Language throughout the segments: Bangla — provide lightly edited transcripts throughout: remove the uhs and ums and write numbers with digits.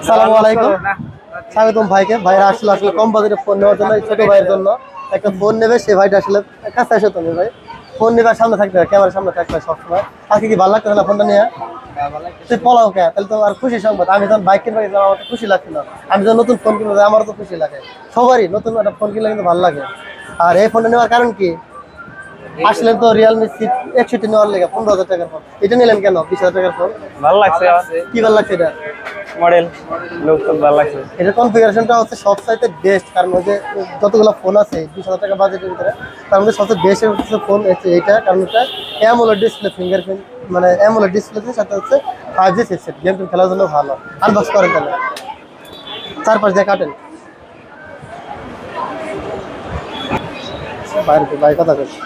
আসসালামু আলাইকুম। স্বাগতম ভাইকে। ভাইরা আসলে আসলে কম বাজেটে ফোন নেওয়ার জন্য ছোট ভাইয়ের জন্য একটা ফোন নেবে। সেই ভাইটা আসলে কাছে আসো তুমি ভাই, ফোন নেবে সামনে থাকতে হয়, ক্যামেরার সামনে থাকতে হয় সবসময়। আজকে কি ভালো লাগতেছে না ফোনটা নিয়ে? তুই পলাও কে? তাহলে তো আর খুশি সংবাদ। আমি যখন বাইক কিনবো আমার তো খুশি লাগছে না। আমি যখন নতুন ফোন কিনবো আমারও তো খুশি লাগে। সবারই নতুন একটা ফোন কিনলে কিন্তু ভালো লাগে। আর এই ফোনটা নেওয়ার কারণ কি? আসলেন তো রিয়েলমি 61 নেওয়ার লেগে 15,000 টাকার ফোন। এটা নিলেন কেন? 20,000 টাকার ফোন ভালো লাগছে। কি ভালো লাগছে এটা? মডেল লুক তো ভালো লাগছে। এটা কনফিগারেশনটা হচ্ছে সব চাইতে বেস্ট, কারণ ওই যে যতগুলো ফোন আছে 20,000 টাকা বাজেটের ভিতরে তার মধ্যে সবচেয়ে বেস্ট হচ্ছে ফোন হচ্ছে এইটা। কারণ এটা অ্যামোলেড ডিসপ্লে, ফিঙ্গারপ্রিন্ট মানে অ্যামোলেড ডিসপ্লেতে, সাথে হচ্ছে 5G চিপসেট, গেম টেম খেলার জন্য ভালো। আনবক্স করেন তাহলে, চারপাশ দিয়ে কাটেন। বাইরে ভাই কথা বলছি।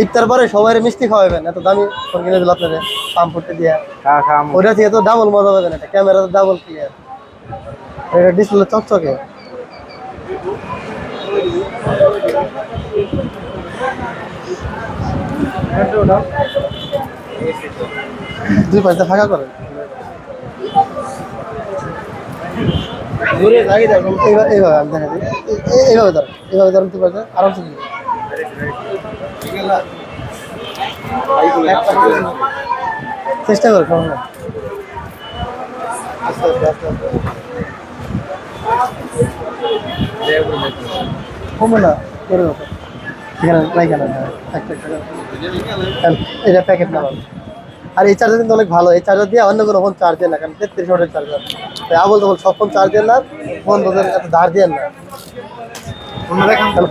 ইফতার পরে সবাই মিষ্টি খাওয়াবেন, এত দামি ফোন কিনে দিল আপনারা পাম্প করতে দিয়ে। ওটা থেকে তো ডাবল মজা পাবেন, এটা ক্যামেরা তো ডাবল ক্লিয়ার, এটা ডিসপ্লে চকচকে। দুই পাশে ফাঁকা করেন। এইভাবে আমি দেখা দিই, এইভাবে ধরেন, এইভাবে ধরেন, দুই পাশে আরামসে দিন। চেষ্টা করে কেমন না। আস্তে আস্তে আস্তে আস্তে কমবে না, করে মতো এখানে রাইখা না। এটা প্যাকেট না। আর এই চার্জার কিন্তু অনেক ভালো। এই চার্জার দিয়ে অন্য কোনো ফোন চার্জ দেন না, কারণ 33 ওয়াটের চার্জার। তাই আবল তখন সব ফোন চার্জ দেন না, ফোন তোদের এত ধার দেন না।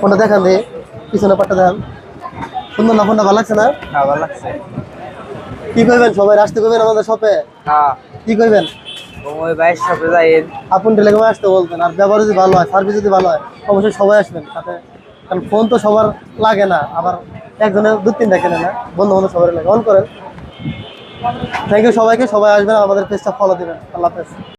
ফোনটা দেখান দিয়ে পিছনে পাটটা দেখান। সুন্দর না ফোনটা? ভালো লাগছে না? হ্যাঁ ভালো লাগছে। কি কইবেন? সবাই আসতে কইবেন আমাদের শপে। হ্যাঁ কি কইবেন? ওই বাইশ শপে যাই। আপন টেলিকমে আসতে বলতেন। আর ব্যবহার যদি ভালো হয়, সার্ভিস যদি ভালো হয়, অবশ্যই সবাই আসবেন সাথে। কারণ ফোন তো সবার লাগে না, আবার একজনের 2-3টা কেনে না, বন্ধু বান্ধব সবাই লাগে। অন করেন। থ্যাংক ইউ সবাইকে, সবাই আসবেন, আমাদের পেজটা ফলো দিবেন। আল্লাহ হাফেজ।